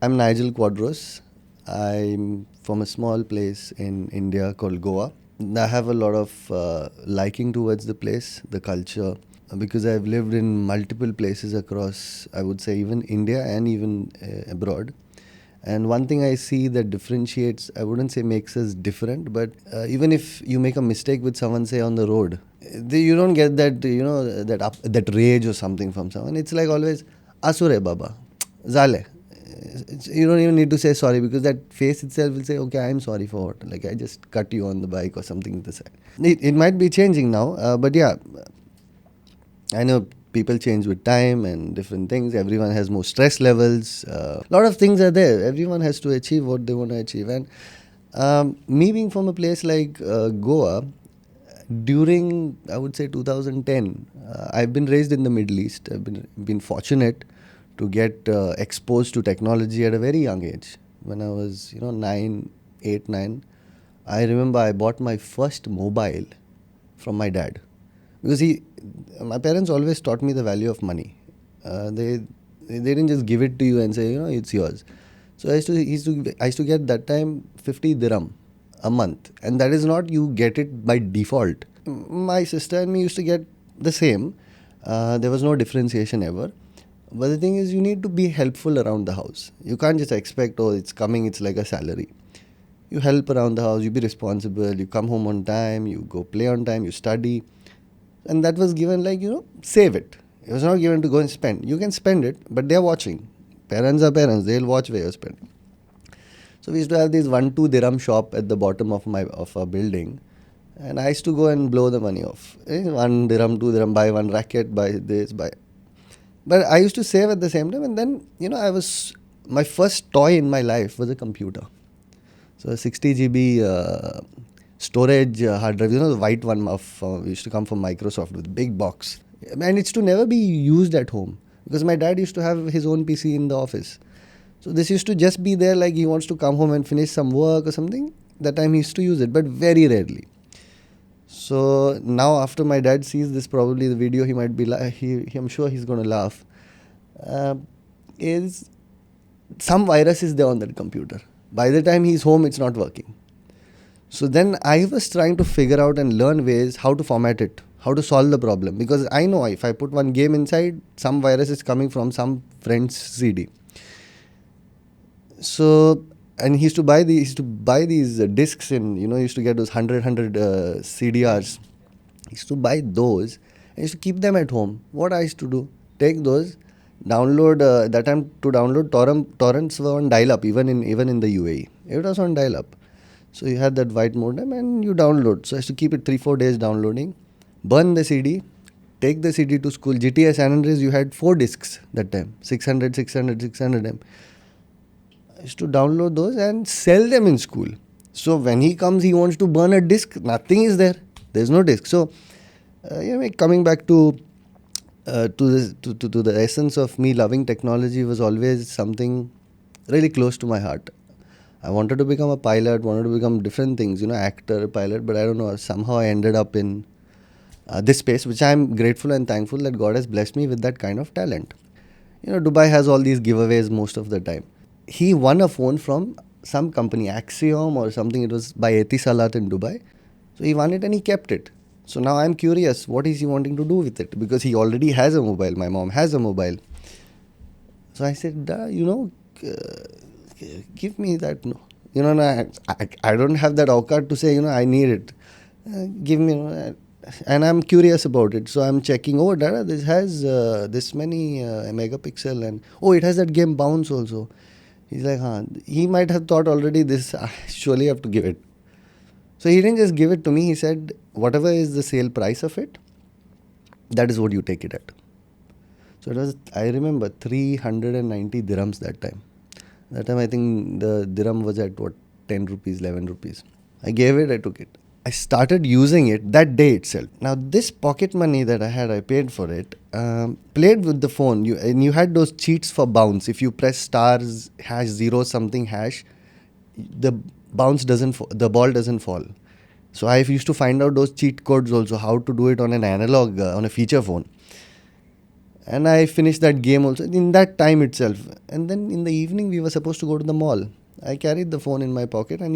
I'm Nigel Quadros. I'm from a small place in India called Goa. I have a lot of liking towards the place, the culture, because I've lived in multiple places across, I would say, even India and even abroad. And one thing I see that differentiates, I wouldn't say makes us different, but even if you make a mistake with someone, say on the road, you don't get that, that rage or something from someone. It's like always, Asure Baba, Zale. You don't even need to say sorry because that face itself will say, okay, I'm sorry for what? Like, I just cut you on the bike or something to the side. It might be changing now, but yeah, I know people change with time and different things. Everyone has more stress levels. A lot of things are there. Everyone has to achieve what they want to achieve. And me being from a place like Goa, during I would say 2010, I've been raised in the Middle East. I've been fortunate to get exposed to technology at a very young age. When I was 9, 8, 9, I remember I bought my first mobile from my dad because my parents always taught me the value of money. They didn't just give it to you and say it's yours. So I used to get that time 50 dirham a month, and that is not you get it by default. My sister and me used to get the same. There was no differentiation ever. But the thing is, you need to be helpful around the house. You can't just expect, oh, it's coming, it's like a salary. You help around the house, you be responsible, you come home on time, you go play on time, you study. And that was given like, save it. It was not given to go and spend. You can spend it, but they're watching. Parents are parents, they'll watch where you spend. So we used to have this 1-2 dirham shop at the bottom of our building. And I used to go and blow the money off. 1 dirham, 2 dirham, buy one racket, buy this, buy. But I used to save at the same time. And then, my first toy in my life was a computer. So a 60 GB storage hard drive, the white one used to come from Microsoft with big box. And it's to never be used at home because my dad used to have his own PC in the office. So this used to just be there like he wants to come home and finish some work or something. That time he used to use it, but very rarely. So now after my dad sees this, probably the video, he might be I'm sure he's going to laugh. Is some virus is there on that computer. By the time he's home, it's not working. So then I was trying to figure out and learn ways how to format it, how to solve the problem. Because I know if I put one game inside, some virus is coming from some friend's CD. So, and he used to buy these discs in, he used to get those 100 CDRs. He used to buy those and used to keep them at home. What I used to do, take those, download, that time to download torrents were on dial-up, even in the UAE. It was on dial-up. So you had that white modem and you download. So I used to keep it 3-4 days downloading, burn the CD, take the CD to school. GTA San Andreas, you had 4 discs that time, 600 M. I used to download those and sell them in school. So when he comes, he wants to burn a disc, nothing is there. There's no disc. So, coming back to the essence of me loving technology was always something really close to my heart. I wanted to become a pilot, wanted to become different things, actor, pilot, but I don't know, somehow I ended up in this space, which I'm grateful and thankful that God has blessed me with that kind of talent. Dubai has all these giveaways most of the time. He won a phone from some company, Axiom or something, it was by Etisalat in Dubai. So he won it and he kept it. So now I'm curious, what is he wanting to do with it? Because he already has a mobile, my mom has a mobile. So I said, give me that. No, I don't have that awkward to say, I need it. Give me, and I'm curious about it. So I'm checking, Dada, this has this many megapixel, and it has that game Bounce also. He's like, he might have thought already this, I surely have to give it. So he didn't just give it to me. He said, whatever is the sale price of it, that is what you take it at. So it was, I remember, 390 dirhams that time. That time I think the dirham was at 10 rupees, 11 rupees. I gave it, I took it. I started using it that day itself. Now this pocket money that I had, I paid for it, played with the phone. You had those cheats for bounce. If you press stars, #0 something hash, the ball doesn't fall. So I used to find out those cheat codes also, how to do it on an analog, on a feature phone. And I finished that game also in that time itself. And then in the evening, we were supposed to go to the mall. I carried the phone in my pocket, and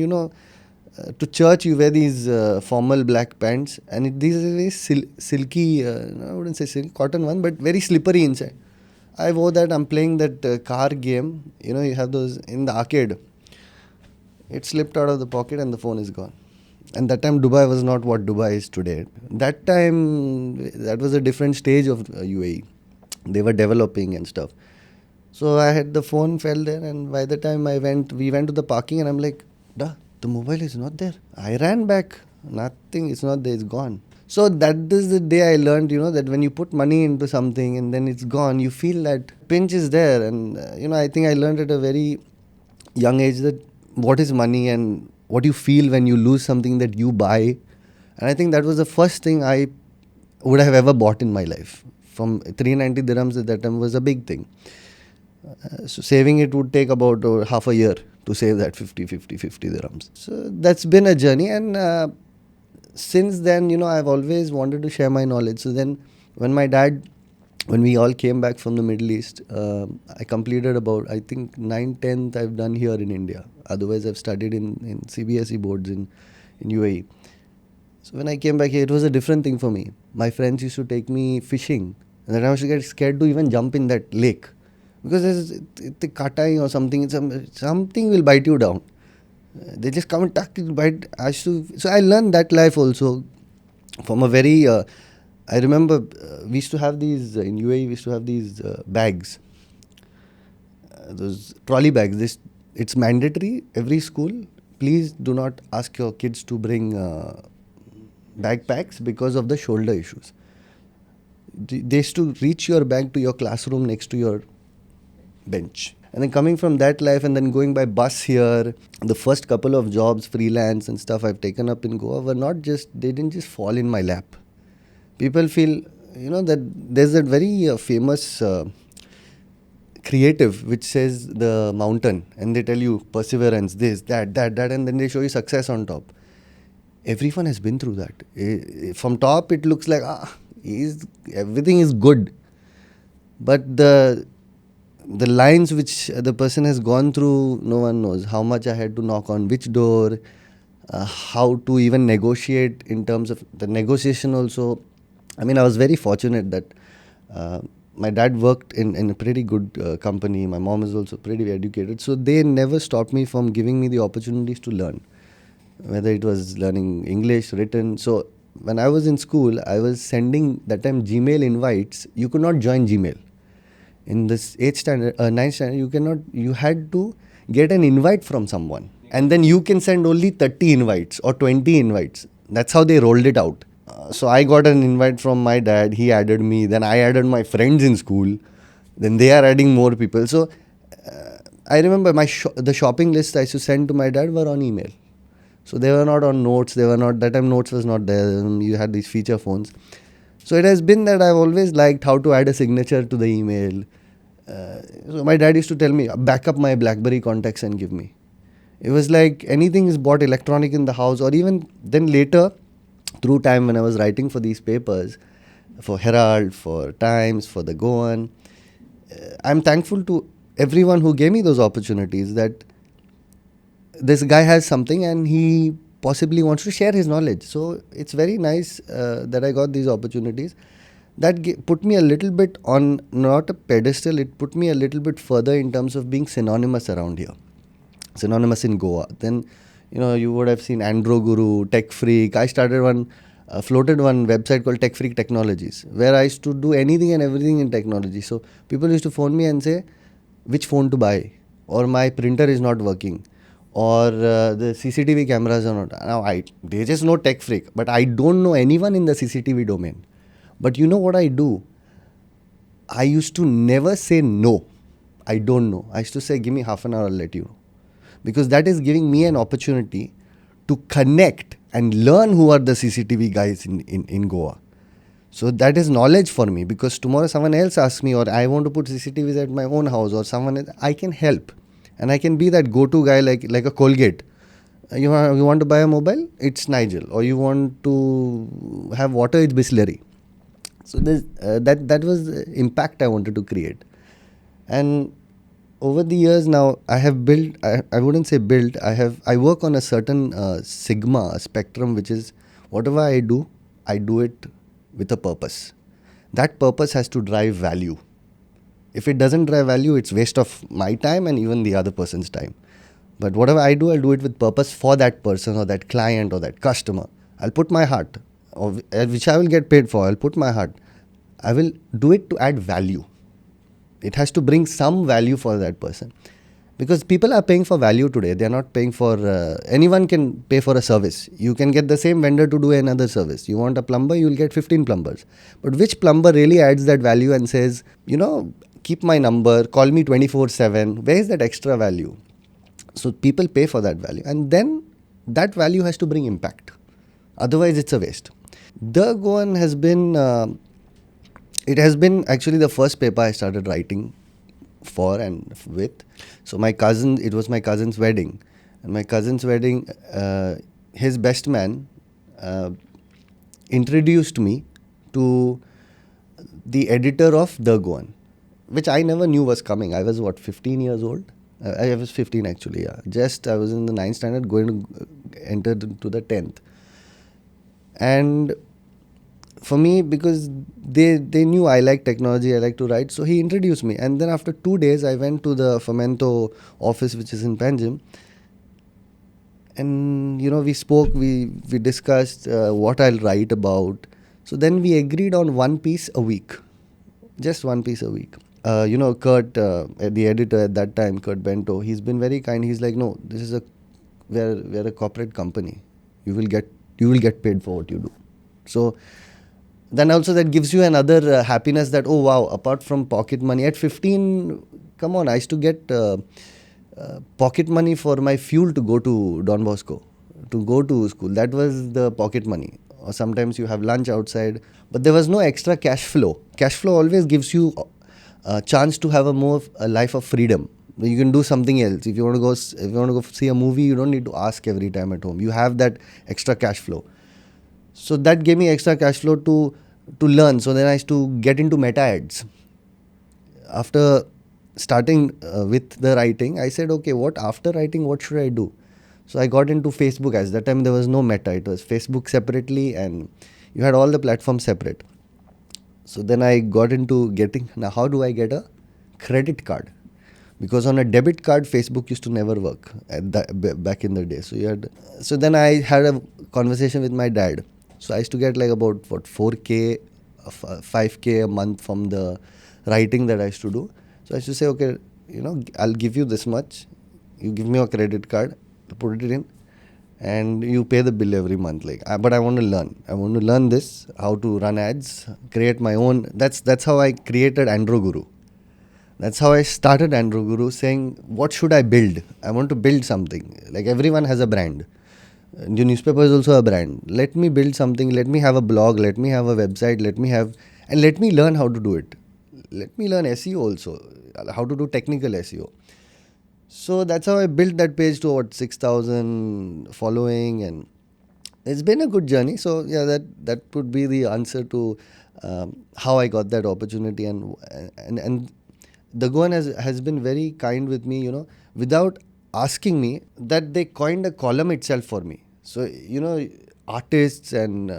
to church you wear these formal black pants, and these are very silky, I wouldn't say silky, cotton one, but very slippery inside. I wore that. I'm playing that car game. You have those in the arcade. It slipped out of the pocket and the phone is gone. And that time Dubai was not what Dubai is today. That time, that was a different stage of UAE. They were developing and stuff. So I had the phone fell there, and by the time we went to the parking, and I'm like, duh, the mobile is not there. I ran back. Nothing, it's not there, it's gone. So that is the day I learned, that when you put money into something and then it's gone, you feel that pinch is there. And, I think I learned at a very young age that what is money and what you feel when you lose something that you buy. And I think that was the first thing I would have ever bought in my life. From 390 dirhams at that time was a big thing. So saving it would take about half a year to save that 50 dirhams. So that's been a journey. And since then, I've always wanted to share my knowledge. So then when we all came back from the Middle East, I completed about, I think, 9th, 10th I've done here in India. Otherwise, I've studied in CBSE boards in UAE. So when I came back here, it was a different thing for me. My friends used to take me fishing. And then I used to get scared to even jump in that lake. Because there's the katai or something, something will bite you down. They just come and tuck, bite. So I learned that life also from a very... I remember we used to have these, in UAE, we used to have these bags. Those trolley bags. It's mandatory, every school. Please do not ask your kids to bring backpacks because of the shoulder issues. They used to reach your bag to your classroom next to your bench. And then coming from that life and then going by bus here, the first couple of jobs, freelance and stuff I've taken up in Goa they didn't just fall in my lap. People feel, that there's that very famous creative which says the mountain, and they tell you perseverance, this, that, and then they show you success on top. Everyone has been through that. From top, it looks like, everything is good. But the lines which the person has gone through, no one knows. How much I had to knock on which door, how to even negotiate in terms of the negotiation also. I mean, I was very fortunate that my dad worked in a pretty good company. My mom is also pretty educated. So they never stopped me from giving me the opportunities to learn. Whether it was learning English, written. So when I was in school, I was sending that time Gmail invites. You could not join Gmail. In this 8th standard, 9th standard, you had to get an invite from someone. And then you can send only 30 invites or 20 invites. That's how they rolled it out. So I got an invite from my dad. He added me. Then I added my friends in school. Then they are adding more people. So I remember the shopping list I used to send to my dad were on email. So they were not on notes. That time notes was not there. You had these feature phones. So it has been that I've always liked how to add a signature to the email. So my dad used to tell me, back up my BlackBerry contacts and give me. It was like anything is bought electronic in the house, or even then later, through time when I was writing for these papers, for Herald, for Times, for the Goan, I'm thankful to everyone who gave me those opportunities, that this guy has something and he possibly wants to share his knowledge. So it's very nice that I got these opportunities. That put me a little bit on, not a pedestal, it put me a little bit further in terms of being synonymous around here. Synonymous in Goa. Then, you would have seen Andro Guru, TechFreak. I floated one website called TechFreak Technologies, where I used to do anything and everything in technology. So people used to phone me and say, which phone to buy, or my printer is not working, or the CCTV cameras are not. Now they just know TechFreak, but I don't know anyone in the CCTV domain. But you know what I do? I used to never say no. I don't know. I used to say, give me half an hour, I'll let you know. Because that is giving me an opportunity to connect and learn who are the CCTV guys in Goa. So that is knowledge for me, because tomorrow someone else asks me, or I want to put CCTVs at my own house, or someone else, I can help. And I can be that go-to guy like a Colgate. You want to buy a mobile? It's Nigel. Or you want to have water? It's Bisleri. So that was the impact I wanted to create. And over the years now, I have built. I wouldn't say built. I work on a certain sigma, a spectrum, which is whatever I do it with a purpose. That purpose has to drive value. If it doesn't drive value, it's waste of my time and even the other person's time. But whatever I do, I'll do it with purpose for that person or that client or that customer. I'll put my heart, which I will get paid for. I'll put my heart. I will do it to add value. It has to bring some value for that person. Because people are paying for value today. They are not paying for, anyone can pay for a service. You can get the same vendor to do another service. You want a plumber, you will get 15 plumbers. But which plumber really adds that value and says, keep my number, call me 24/7. Where is that extra value? So people pay for that value. And then that value has to bring impact. Otherwise, it's a waste. The Goan has been, it has been actually the first paper I started writing for and with. So it was my cousin's wedding. And my cousin's wedding, his best man introduced me to the editor of The Goan, which I never knew was coming. I was 15 years old? I was 15 actually, yeah. I was in the 9th standard, going to enter into the 10th. And for me, because they knew I like technology, I like to write, so he introduced me. And then after 2 days, I went to the Fomento office, which is in Panjim. And, we spoke, we discussed what I'll write about. So then we agreed on one piece a week. Just one piece a week. Kurt, the editor at that time, Kurt Bento, he's been very kind. He's like, no, we're a corporate company. You will get paid for what you do. So then also that gives you another happiness that, oh wow, apart from pocket money, at 15, come on, I used to get pocket money for my fuel to go to Don Bosco, to go to school. That was the pocket money. Or sometimes you have lunch outside, but there was no extra cash flow. Cash flow always gives you a chance to have a life of freedom. You can do something else. If you want to go see a movie, you don't need to ask every time at home. You have that extra cash flow. So that gave me extra cash flow to learn. So then I used to get into meta ads. After starting with the writing, I said, okay, after writing, what should I do? So I got into Facebook ads. That time there was no meta. It was Facebook separately and you had all the platforms separate. So then I got into now how do I get a credit card? Because on a debit card, Facebook used to never work back in the day. So then I had a conversation with my dad. So I used to get like about 4K, 5K a month from the writing that I used to do. So I used to say, okay, I'll give you this much. You give me a credit card, put it in, and you pay the bill every month. But I want to learn. I want to learn this, how to run ads, create my own. That's how I created Andro Guru. That's how I started Andro Guru, saying, what should I build? I want to build something. Like everyone has a brand. The newspaper is also a brand. Let me build something. Let me have a blog. Let me have a website. Let me learn how to do it. Let me learn SEO also, how to do technical SEO. So that's how I built that page to 6,000 following, and it's been a good journey. So yeah, that would be the answer to how I got that opportunity. And the Goan has been very kind with me, without asking me, that they coined a column itself for me. So, artists and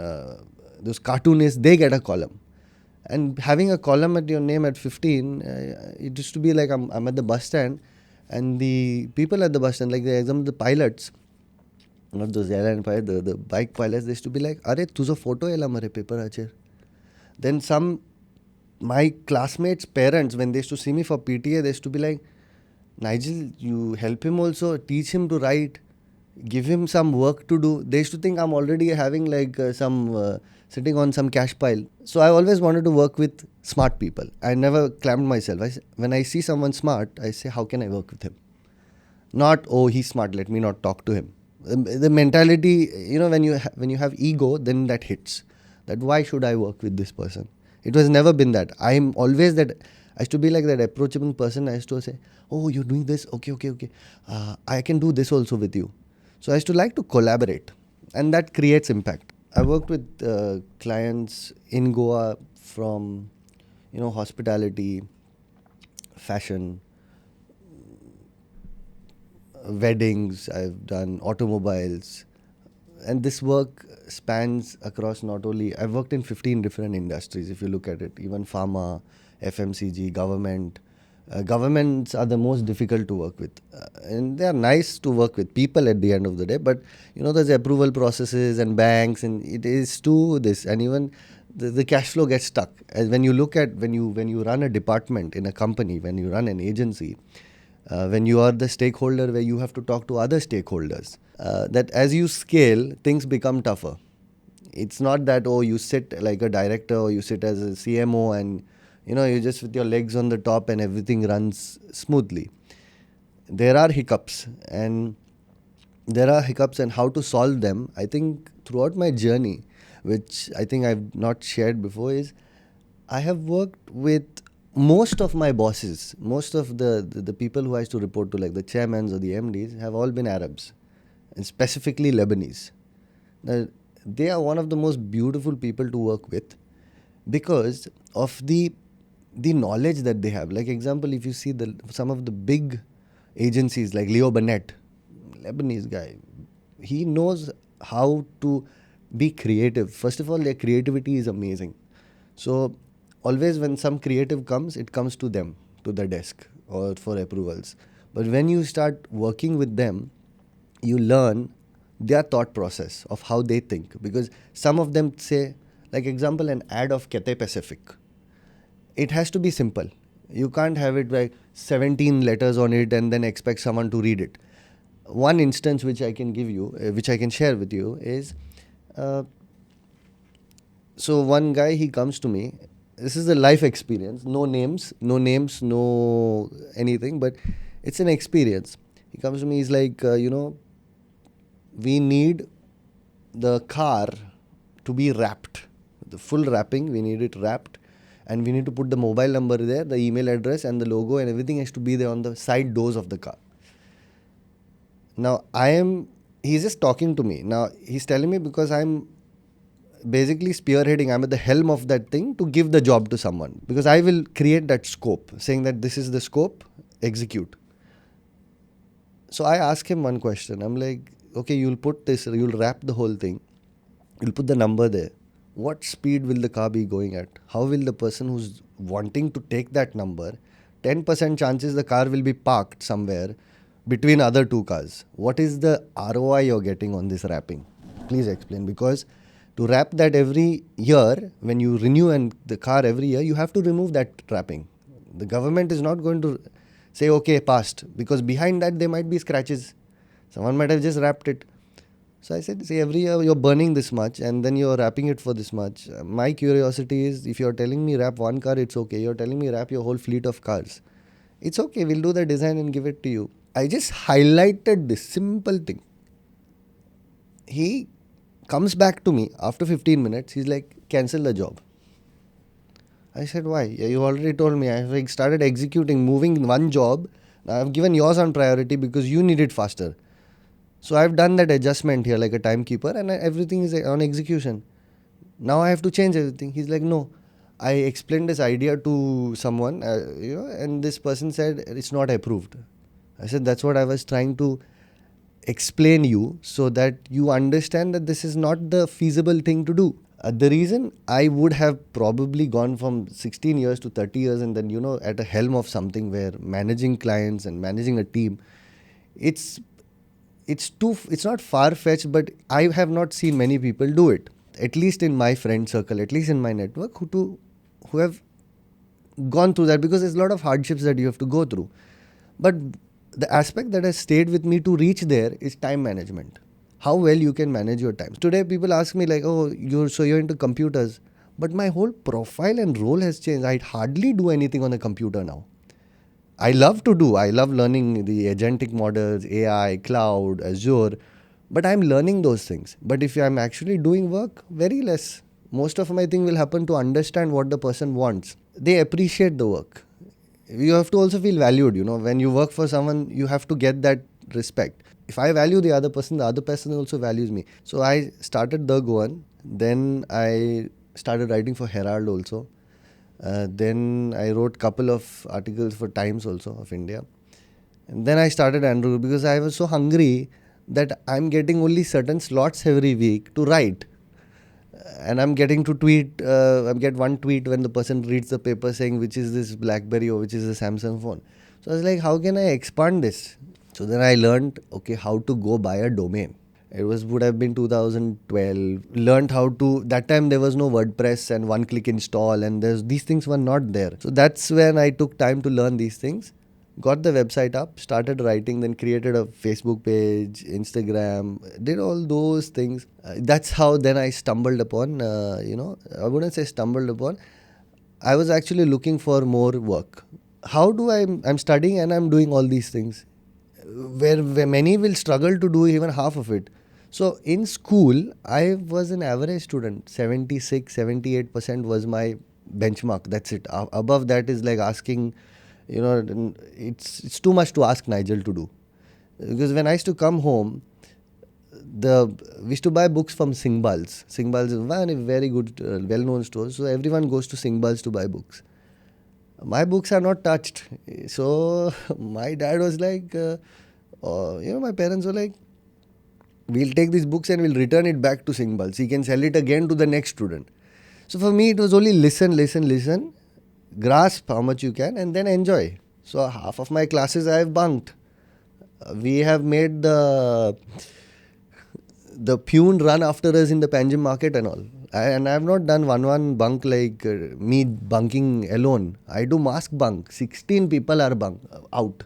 those cartoonists, they get a column. And having a column at your name at 15, it used to be like I'm at the bus stand, and the people at the bus stand, like the example, the pilots, not those airline pilots, the bike pilots, they used to be like, "Arey, tuzo photo yela mare paper ache." Then my classmates' parents, when they used to see me for PTA, they used to be like, "Nigel, you help him also, teach him to write, give him some work to do." They used to think I'm already having sitting on some cash pile. So I always wanted to work with smart people. I never claimed myself. When I see someone smart, I say, how can I work with him? Not, oh, he's smart, let me not talk to him. The mentality, when you have ego, then that hits. That why should I work with this person? It was never been that. I'm always that. I used to be like that approachable person. I used to say, oh, you're doing this? Okay. I can do this also with you. So I used to like to collaborate, and that creates impact. I worked with clients in Goa from, hospitality, fashion, weddings, I've done automobiles. And this work spans across not only, I've worked in 15 different industries, if you look at it, even pharma, FMCG, government. Governments are the most difficult to work with. And they are nice to work with people at the end of the day, but there's approval processes and banks, and it is too this, and even the cash flow gets stuck. As when you look at, when you run a department in a company, when you run an agency, when you are the stakeholder where you have to talk to other stakeholders, that as you scale, things become tougher. It's not that, oh, you sit like a director or you sit as a CMO and, you're just with your legs on the top and everything runs smoothly. There are hiccups, and how to solve them. I think throughout my journey, which I think I've not shared before, is I have worked with most of my bosses, most of the people who I used to report to, like the chairmans or the MDs, have all been Arabs, and specifically Lebanese. Now, they are one of the most beautiful people to work with because of the knowledge that they have. Like example, if you see some of the big agencies like Leo Burnett, Lebanese guy, he knows how to be creative. First of all, their creativity is amazing. So always when some creative comes, it comes to them, to the desk or for approvals. But when you start working with them, you learn their thought process of how they think. Because some of them say, like example, an ad of Cathay Pacific. It has to be simple. You can't have it like 17 letters on it and then expect someone to read it. One instance which I can give you, which I can share with you is, so one guy, he comes to me. This is a life experience. No names, no anything, but it's an experience. He comes to me, he's like, we need the car to be wrapped. The full wrapping, we need it wrapped. And we need to put the mobile number there, the email address and the logo and everything has to be there on the side doors of the car. Now, he's just talking to me. Now, he's telling me because I'm basically spearheading, I'm at the helm of that thing to give the job to someone. Because I will create that scope, saying that this is the scope, execute. So I ask him one question. I'm like, okay, you'll wrap the whole thing. You'll put the number there. What speed will the car be going at? How will the person who's wanting to take that number, 10% chances the car will be parked somewhere between other two cars. What is the ROI you're getting on this wrapping? Please explain. Because to wrap that every year, when you renew the car every year, you have to remove that wrapping. The government is not going to say, okay, passed. Because behind that, there might be scratches. Someone might have just wrapped it. So I said, see, every year you're burning this much and then you're wrapping it for this much. My curiosity is, if you're telling me wrap one car, it's okay. You're telling me wrap your whole fleet of cars. It's okay. We'll do the design and give it to you. I just highlighted this simple thing. He comes back to me after 15 minutes. He's like, cancel the job. I said, why? You already told me. I've started executing, moving one job. Now I've given yours on priority because you need it faster. So I've done that adjustment here like a timekeeper and everything is on execution. Now I have to change everything. He's like, no. I explained this idea to someone, and this person said it's not approved. I said, that's what I was trying to explain you so that you understand that this is not the feasible thing to do. The reason I would have probably gone from 16 years to 30 years and then, at a helm of something where managing clients and managing a team, it's not far-fetched, but I have not seen many people do it. At least in my friend circle, at least in my network, who have gone through that, because there's a lot of hardships that you have to go through. But the aspect that has stayed with me to reach there is time management. How well you can manage your time. Today people ask me like, oh, you're into computers. But my whole profile and role has changed. I hardly do anything on a computer now. I love learning the agentic models, AI, cloud, Azure, but I'm learning those things. But if I'm actually doing work, very less. Most of my thing will happen to understand what the person wants. They appreciate the work. You have to also feel valued, when you work for someone, you have to get that respect. If I value the other person also values me. So I started the Goan, then I started writing for Herald also. Then I wrote couple of articles for Times also of India. And then I started Android because I was so hungry that I'm getting only certain slots every week to write. And I'm getting to tweet, I get one tweet when the person reads the paper saying which is this BlackBerry or which is the Samsung phone. So I was like, how can I expand this? So then I learned, okay, how to go buy a domain. It would have been 2012. Learned how to. That time there was no WordPress and one-click install, and these things were not there. So that's when I took time to learn these things. Got the website up, started writing, then created a Facebook page, Instagram, did all those things. That's how then I stumbled upon. I wouldn't say stumbled upon. I was actually looking for more work. How do I'm studying and I'm doing all these things, where many will struggle to do even half of it. So in school, I was an average student. 76, 78% was my benchmark. That's it. Above that is like asking, it's too much to ask Nigel to do. Because when I used to come home, we used to buy books from Singbals. Singbals is one very good, well-known store. So everyone goes to Singbals to buy books. My books are not touched. So my dad was like, my parents were like, we'll take these books and we'll return it back to Singbals. He can sell it again to the next student. So for me, it was only listen, grasp how much you can, and then enjoy. So half of my classes I have bunked. We have made the Pune run after us in the Panjim market and all. And I have not done one bunk like me bunking alone. I do mask bunk. 16 people are out.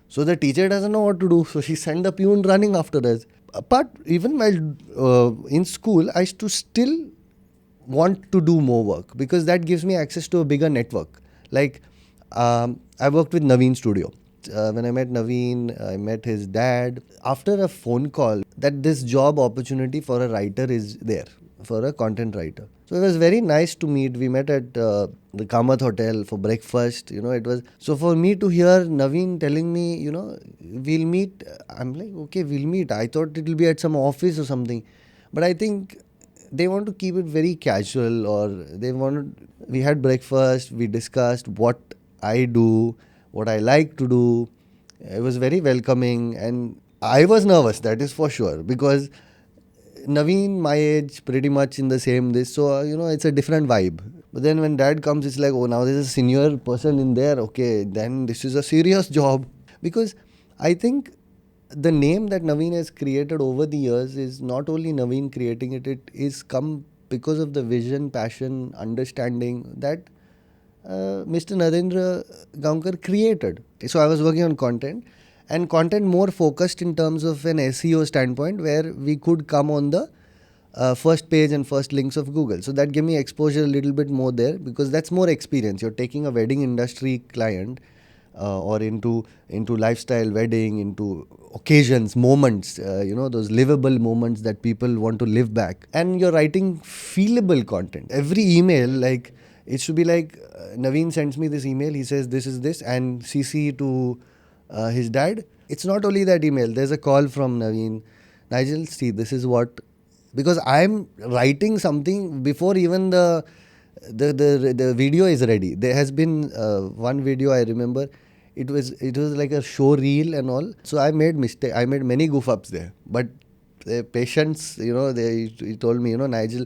So the teacher doesn't know what to do. So she sent the Pune running after us. But even while in school, I used to still want to do more work because that gives me access to a bigger network. Like I worked with Navin Studio. When I met Navin, I met his dad. After a phone call, that this job opportunity for a writer is there, for a content writer. So it was very nice to meet. We met at the Kamath Hotel for breakfast. It was so for me to hear Navin telling me, we'll meet. I'm like, okay, we'll meet. I thought it will be at some office or something, but I think they want to keep it very casual, or we had breakfast. We discussed what I do, what I like to do. It was very welcoming, and I was nervous, that is for sure, because Naveen, my age, pretty much in the same this, so it's a different vibe. But then when dad comes, it's like, oh, now there's a senior person in there, okay, then this is a serious job. Because I think the name that Naveen has created over the years is not only Naveen creating it, it is come because of the vision, passion, understanding that Mr. Narendra Gaonkar created. So I was working on content, and content more focused in terms of an SEO standpoint, where we could come on the first page and first links of Google. So that gave me exposure a little bit more there, because that's more experience. You're taking a wedding industry client or into lifestyle wedding, into occasions, moments, those livable moments that people want to live back. And you're writing feelable content. Every email, like, it should be like, Naveen sends me this email, he says this is this, and CC to his dad. It's not only that email, there's a call from Naveen. Nigel, see, this is what, because I'm writing something before even the video is ready. There has been one video I remember. It was like a show reel and all. So I made many goof ups there. But the patients, he told me, Nigel,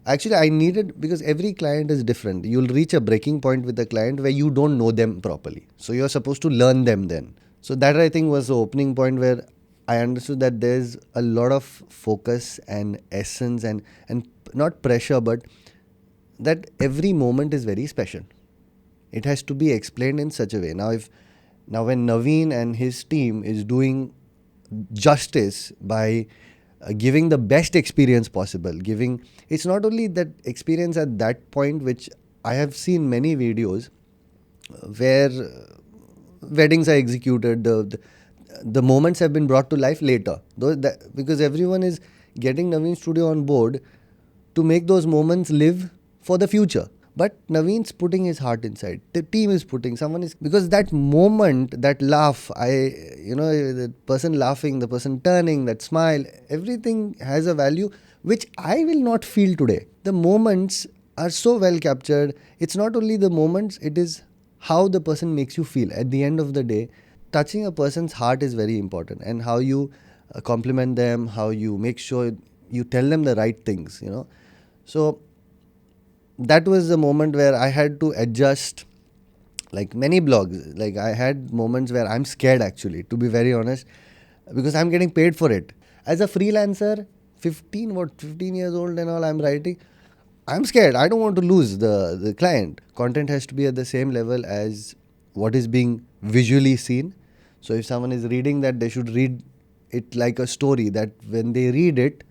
actually I needed, because every client is different. You'll reach a breaking point with the client where you don't know them properly. So you're supposed to learn them then. So that, I think, was the opening point where I understood that there's a lot of focus and essence and not pressure, but that every moment is very special. It has to be explained in such a way. Now when Naveen and his team is doing justice by giving the best experience possible, it's not only that experience at that point, which I have seen many videos where weddings are executed, the moments have been brought to life later, because everyone is getting Navin Studio on board to make those moments live for the future. But Naveen's putting his heart inside. The team is putting, because that moment, that laugh, the person laughing, the person turning, that smile, everything has a value which I will not feel today. The moments are so well captured. It's not only the moments, it is how the person makes you feel at the end of the day. Touching a person's heart is very important, and how you compliment them, how you make sure you tell them the right things, So that was the moment where I had to adjust. Like many blogs, like I had moments where I'm scared, actually, to be very honest, because I'm getting paid for it. As a freelancer, 15 years old and all, I'm writing. I'm scared. I don't want to lose the client. Content has to be at the same level as what is being visually seen. So if someone is reading that, they should read it like a story, that when they read it,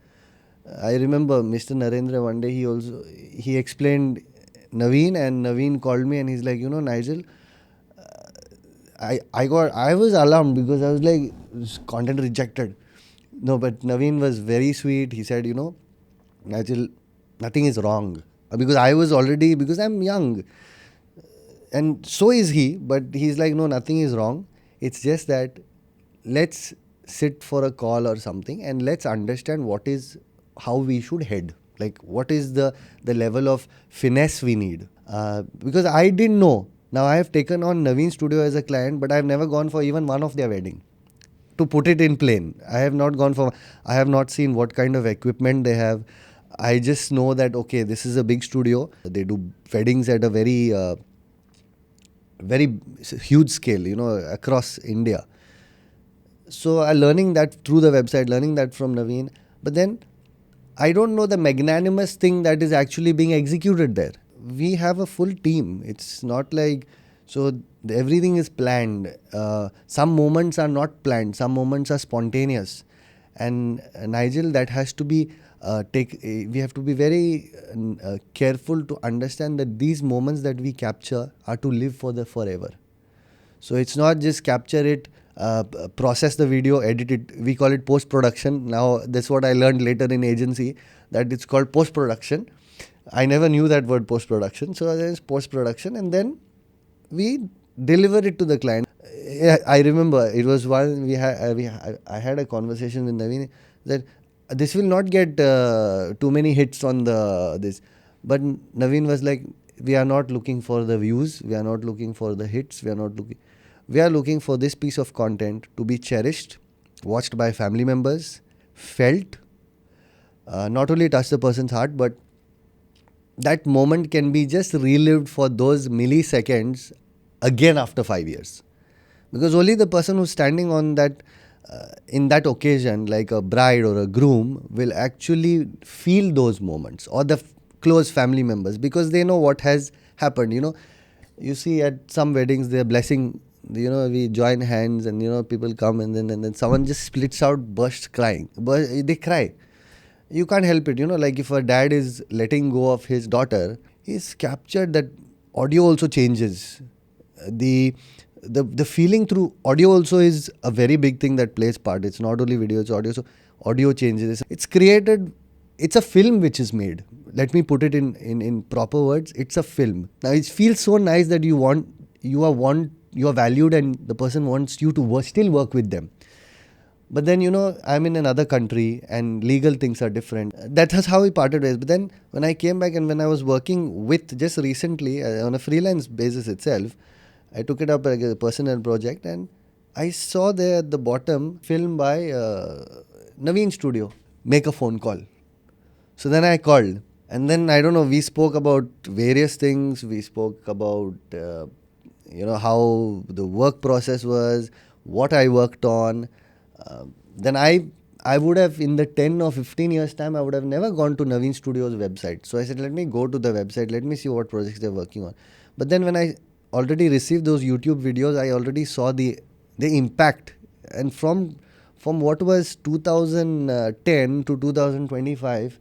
I remember Mr. Narendra one day, he explained Navin, and Navin called me and he's like, Nigel, I was alarmed because I was like, content rejected. No, but Naveen was very sweet. He said, Nigel, nothing is wrong. Because I was already, because I'm young, and so is he, but he's like, no, nothing is wrong. It's just that let's sit for a call or something, and let's understand how we should head. Like, what is the level of finesse we need? Because I didn't know. Now I have taken on Navin Studio as a client, but I've never gone for even one of their wedding. To put it in plain, I have not seen what kind of equipment they have. I just know that, okay, this is a big studio. They do weddings at a very huge scale, across India. So learning that through the website, learning that from Naveen. But then I don't know the magnanimous thing that is actually being executed there. We have a full team. It's not like, so everything is planned. Some moments are not planned. Some moments are spontaneous. And Nigel, that has to be we have to be very careful to understand that these moments that we capture are to live for the forever. So it's not just capture it, process the video, edit it. We call it post-production. Now, that's what I learned later in agency, that it's called post-production. I never knew that word, post-production. So there's post-production, and then we deliver it to the client. I remember it was one I had a conversation with Naveen that this will not get too many hits on this, but Naveen was like, we are not looking for the views, we are not looking for the hits, we are looking for this piece of content to be cherished, watched by family members, felt, not only touch the person's heart, but that moment can be just relived for those milliseconds again after 5 years. Because only the person who's standing on that, in that occasion, like a bride or a groom, will actually feel those moments, or the close family members, because they know what has happened. You see at some weddings, they're blessing, we join hands, and people come, and then someone just splits out, bursts crying. They cry. You can't help it. Like if a dad is letting go of his daughter, he's captured that. Audio also changes. The feeling through audio also is a very big thing that plays part. It's not only video, it's audio. So audio changes. It's created. It's a film which is made. Let me put it in proper words. It's a film. Now it feels so nice that you are valued, and the person wants you to still work with them. But then, I'm in another country and legal things are different. That is how we parted ways. But then when I came back, and when I was working with, just recently, on a freelance basis itself, I took it up as a personal project, and I saw there at the bottom, film by Navin Studio, make a phone call. So then I called, and then I don't know, we spoke about various things. We spoke about, how the work process was, what I worked on. Then I would have, in the 10 or 15 years time, I would have never gone to Navin Studio's website. So I said, let me go to the website, let me see what projects they're working on. But then when I already received those YouTube videos, I already saw the impact. And from what was 2010 to 2025,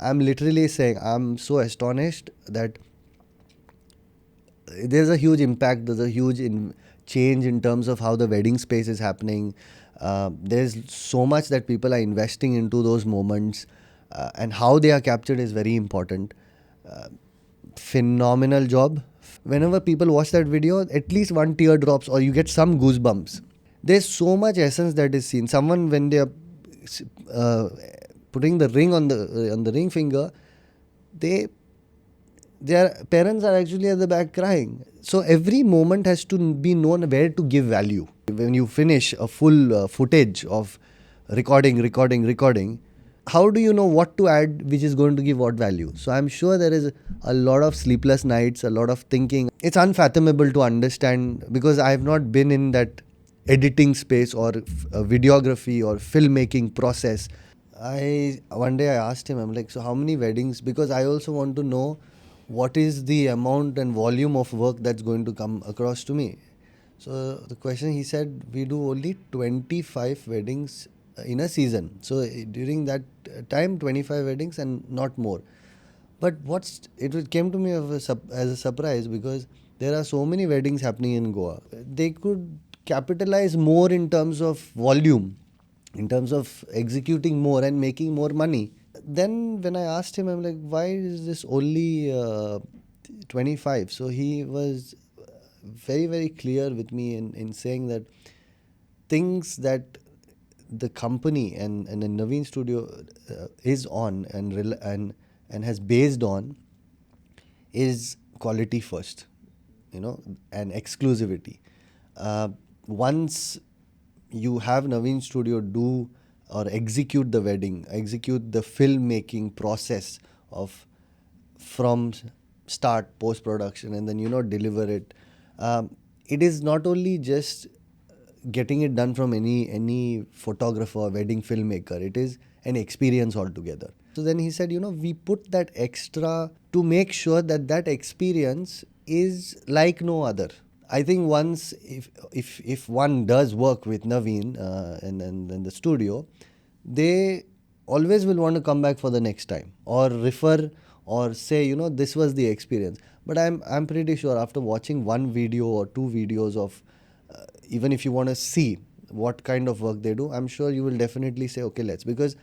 I'm literally saying, I'm so astonished that there's a huge impact, there's a huge change in terms of how the wedding space is happening. There's so much that people are investing into those moments, and how they are captured is very important. Phenomenal job. Whenever people watch that video, at least one tear drops, or you get some goosebumps. There's so much essence that is seen. Someone, when they are putting the ring on the ring finger, they their parents are actually at the back crying. So every moment has to be known where to give value. When you finish a full footage of recording, how do you know what to add which is going to give what value? So I'm sure there is a lot of sleepless nights, a lot of thinking. It's unfathomable to understand because I have not been in that editing space or videography or filmmaking process. I one day I asked him, I'm like, so how many weddings? Because I also want to know what is the amount and volume of work that's going to come across to me. So the question, he said, we do only 25 weddings in a season. So during that time, 25 weddings and not more. But came to me as a surprise because there are so many weddings happening in Goa. They could capitalize more in terms of volume, in terms of executing more and making more money. Then when I asked him, I'm like, why is this only 25? So he was very, very clear with me in saying that things that the company and the Navin Studio is on and has based on is quality first, and exclusivity. Once you have Navin Studio do or execute the wedding, execute the filmmaking process of from start post production and then deliver it. It is not only just getting it done from any photographer, wedding filmmaker. It is an experience altogether. So then he said, we put that extra to make sure that that experience is like no other. I think once if one does work with Naveen and the studio, they always will want to come back for the next time or refer or say, this was the experience. But I'm pretty sure after watching one video or two videos of even if you want to see what kind of work they do, I'm sure you will definitely say, okay, let's. Because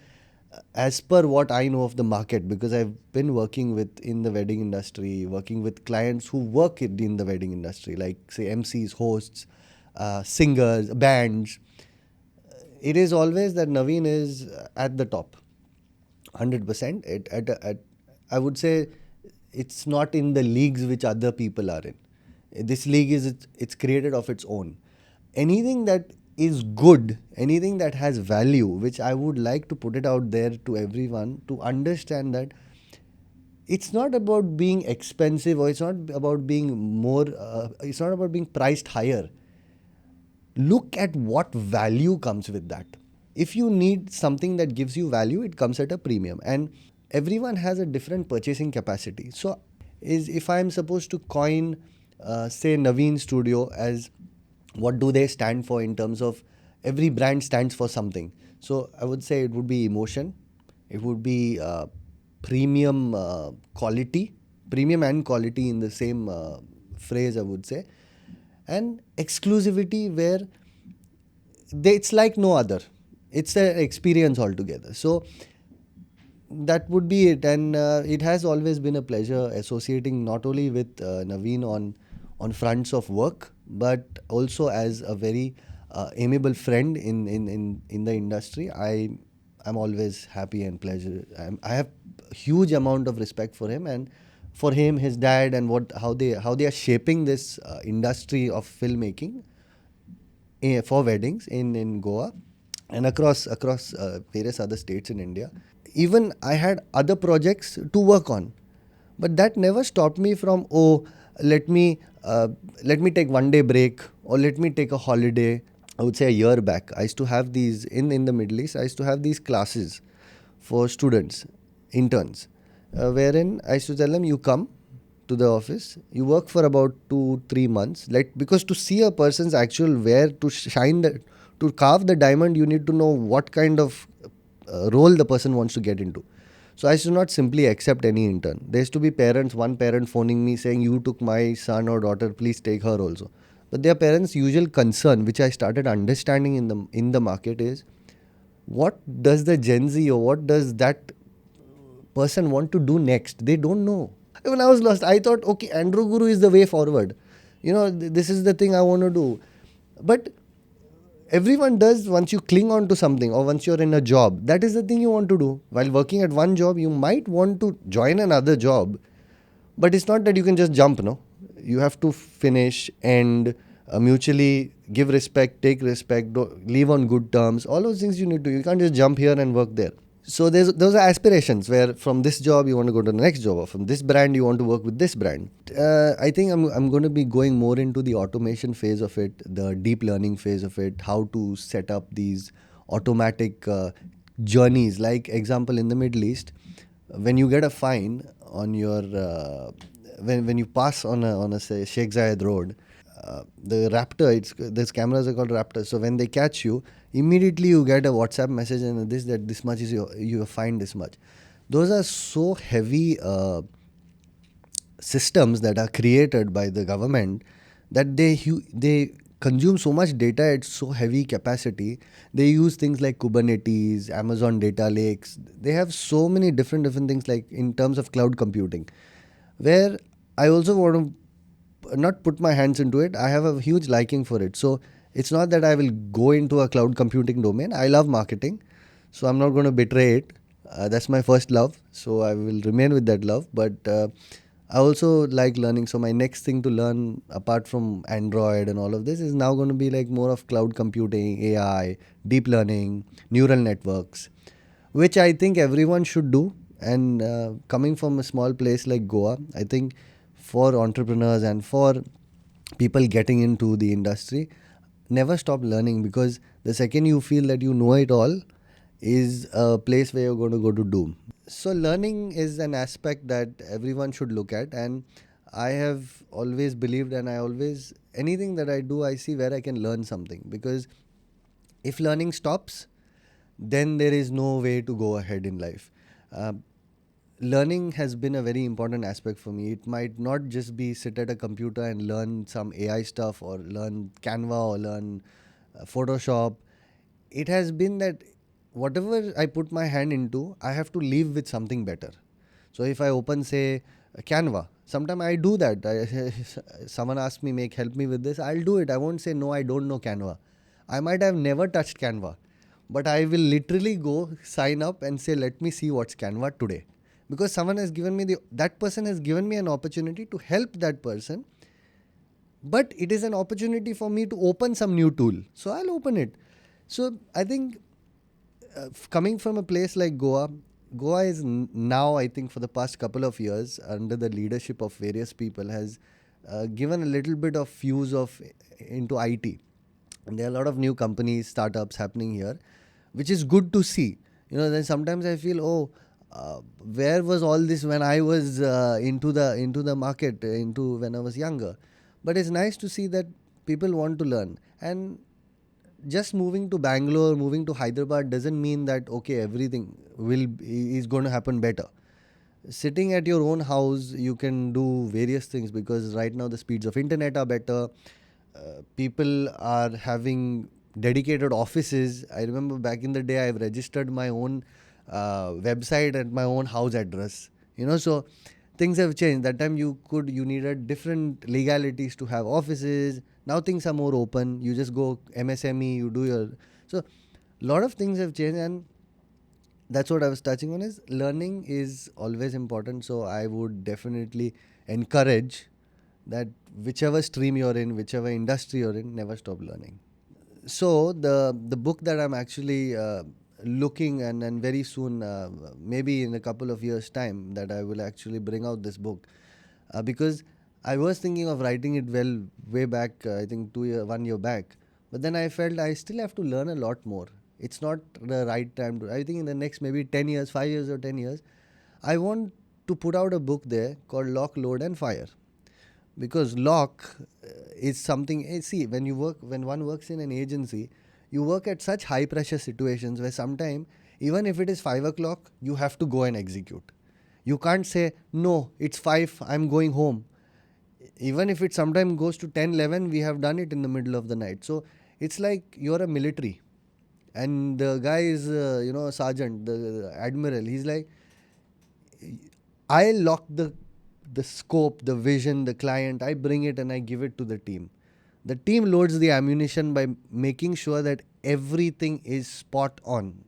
as per what I know of the market, because I've been working in the wedding industry, working with clients who work in the wedding industry, like say MCs, hosts, singers, bands, it is always that Naveen is at the top, 100%. I would say it's not in the leagues which other people are in. This league it's created of its own. Anything that is good, anything that has value, which I would like to put it out there to everyone to understand that it's not about being expensive or it's not about being more, it's not about being priced higher. Look at what value comes with that. If you need something that gives you value, it comes at a premium. And everyone has a different purchasing capacity. So, if I'm supposed to coin, say, Naveen Studio as what do they stand for in terms of every brand stands for something. So, I would say it would be emotion, it would be premium quality, premium and quality in the same phrase, I would say, and exclusivity where it's like no other. It's an experience altogether. So that would be it. And it has always been a pleasure associating not only with Naveen on fronts of work, but also as a very amiable friend in the industry. I'm always happy and pleasure. I have a huge amount of respect for him and for him, his dad, and how they are shaping this industry of filmmaking for weddings in Goa and across various other states in India. Even I had other projects to work on, but that never stopped me from let me take one day break or let me take a holiday. I would say a year back, I used to have these in the Middle East. I used to have these classes for students, interns, wherein I used to tell them, you come to the office, you work for about 2-3 months, because to see a person's actual wear, to carve the diamond, you need to know what kind of role the person wants to get into. So I used to not simply accept any intern. There used to be one parent phoning me saying, you took my son or daughter, please take her also. But their parents' usual concern, which I started understanding in the market, is what does the Gen Z or what does that person want to do next? They don't know. When I was lost, I thought, okay, Andrew Guru is the way forward. This is the thing I want to do. But everyone does. Once you cling on to something or once you're in a job, that is the thing you want to do. While working at one job, you might want to join another job, But it's not that you can just jump, no. You have to finish and mutually give respect, take respect, leave on good terms. All those things you need to. You can't just jump here and work there. So those are aspirations where from this job you want to go to the next job, or from this brand you want to work with this brand. I think I'm going to be going more into the automation phase of it, the deep learning phase of it, how to set up these automatic journeys. Like example, in the Middle East, when you get a fine on your when you pass on a say Sheikh Zayed road, the Raptor, these cameras are called Raptor. So when they catch you, immediately you get a WhatsApp message and this much is your fine, this much. Those are so heavy systems that are created by the government, that they consume so much data at so heavy capacity. They use things like Kubernetes, Amazon data lakes. They have so many different things, like in terms of cloud computing, where I also want to not put my hands into it. I have a huge liking for it. So it's not that I will go into a cloud computing domain. I love marketing, so I'm not going to betray it. That's my first love, so I will remain with that love. But I also like learning. So my next thing to learn, apart from Android and all of this, is now going to be like more of cloud computing, AI, deep learning, neural networks, which I think everyone should do. And coming from a small place like Goa, I think for entrepreneurs and for people getting into the industry, never stop learning, because the second you feel that you know it all is a place where you're going to go to doom. So learning is an aspect that everyone should look at, and I have always believed, and I always, anything that I do, I see where I can learn something, because if learning stops, then there is no way to go ahead in life. Uh, Learning has been a very important aspect for me. It might not just be sit at a computer and learn some AI stuff, or learn Canva, or learn Photoshop. It has been that whatever I put my hand into, I have to leave with something better. So if I open, say, Canva, sometimes I do that. Someone asks me, make help me with this, I'll do it. I won't say no, I don't know Canva. I might have never touched Canva, but I will literally go sign up and say, let me see what's Canva today, because someone has given me that person has given me an opportunity to help that person. But it is an opportunity for me to open some new tool, so I'll open it. So I think coming from a place like Goa is now, I think, for the past couple of years, under the leadership of various people, has given a little bit of fuse of into IT. And there are a lot of new companies, startups happening here, which is good to see. Then sometimes I feel, where was all this when I was into the market, into when I was younger? But it's nice to see that people want to learn. And just moving to Bangalore, moving to Hyderabad doesn't mean that everything is going to happen better. Sitting at your own house, you can do various things, because right now the speeds of internet are better. People are having dedicated offices. I remember back in the day, I've registered my own website at my own house address. So things have changed. That time you needed different legalities to have offices. Now things are more open. You just go MSME, you do your. So a lot of things have changed, and that's what I was touching on, is learning is always important. So I would definitely encourage that whichever stream you're in, whichever industry you're in, never stop learning. So the book that I'm actually looking, and very soon, maybe in a couple of years' time, that I will actually bring out this book, because I was thinking of writing it way back, I think 1 year back, but then I felt I still have to learn a lot more. It's not the right time to. I think in the next maybe 10 years, 5 years or 10 years, I want to put out a book there called Lock, Load and Fire. Because lock is something, see, when one works in an agency, you work at such high pressure situations where sometimes, even if it is 5 o'clock, you have to go and execute. You can't say, no, it's 5, I'm going home. Even if it sometimes goes to 10, 11, we have done it in the middle of the night. So it's like you're a military, and the guy is, a sergeant, the admiral. He's like, I lock the scope, the vision, the client, I bring it and I give it to the team. The team loads the ammunition by making sure that everything is spot on.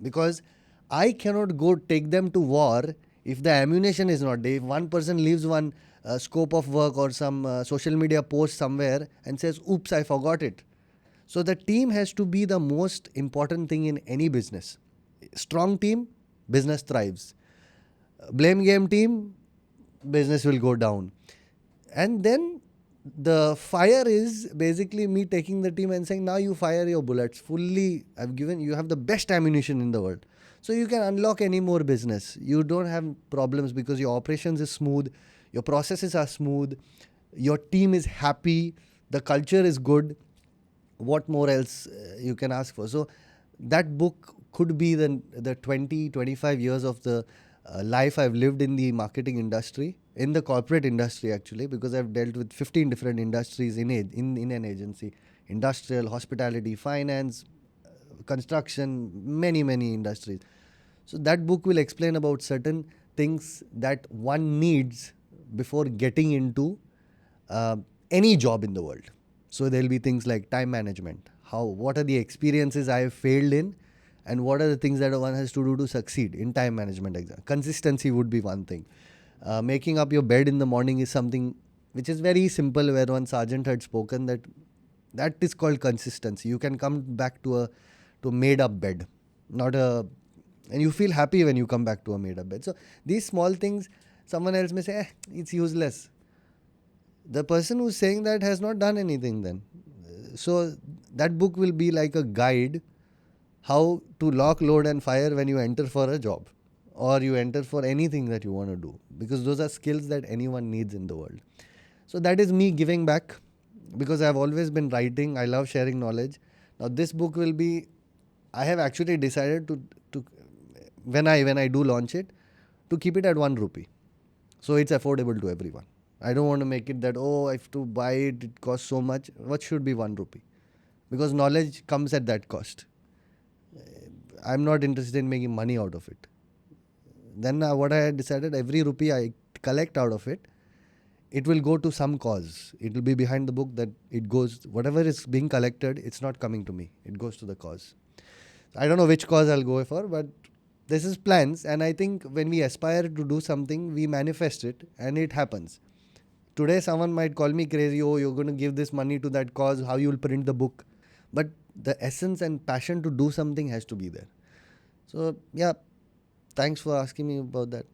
Because I cannot go take them to war If the ammunition is not there, if one person leaves one scope of work or some social media post somewhere and says, oops, I forgot it. So the team has to be the most important thing in any business. Strong team, business thrives. Blame game team, business will go down. And then the fire is basically me taking the team and saying, now you fire your bullets fully. I've given you have the best ammunition in the world. So you can unlock any more business. You don't have problems because your operations is smooth, your processes are smooth, your team is happy, the culture is good. What more else you can ask for? So that book could be the 20-25 years of the life I've lived in the marketing industry, in the corporate industry actually, because I've dealt with 15 different industries in an agency: industrial, hospitality, finance, construction, many industries. So that book will explain about certain things that one needs before getting into uh, any job in the world. So there'll be things like time management. What are the experiences I have failed in, and what are the things that one has to do to succeed in time management exam. Consistency would be one thing. Making up your bed in the morning is something which is very simple, where one sergeant had spoken that is called consistency. You can come back to a made up bed, not a and you feel happy when you come back to a made up bed. So these small things, someone else may say, it's useless. The person who's saying that has not done anything then. So that book will be like a guide how to lock, load, and fire when you enter for a job or you enter for anything that you want to do, because those are skills that anyone needs in the world. So that is me giving back, because I've always been writing. I love sharing knowledge. Now this book will be, I have actually decided to when I do launch it, to keep it at 1 rupee, so it's affordable to everyone. I don't want to make it that, I have to buy it, it costs so much. What should be 1 rupee? Because knowledge comes at that cost. I'm not interested in making money out of it. Then what I had decided, every rupee I collect out of it, it will go to some cause. It will be behind the book that it goes, whatever is being collected, it's not coming to me. It goes to the cause. I don't know which cause I'll go for, but this is plans. And I think when we aspire to do something, we manifest it and it happens. Today, someone might call me crazy. Oh, you're going to give this money to that cause. How you'll print the book? But the essence and passion to do something has to be there. So, yeah, thanks for asking me about that.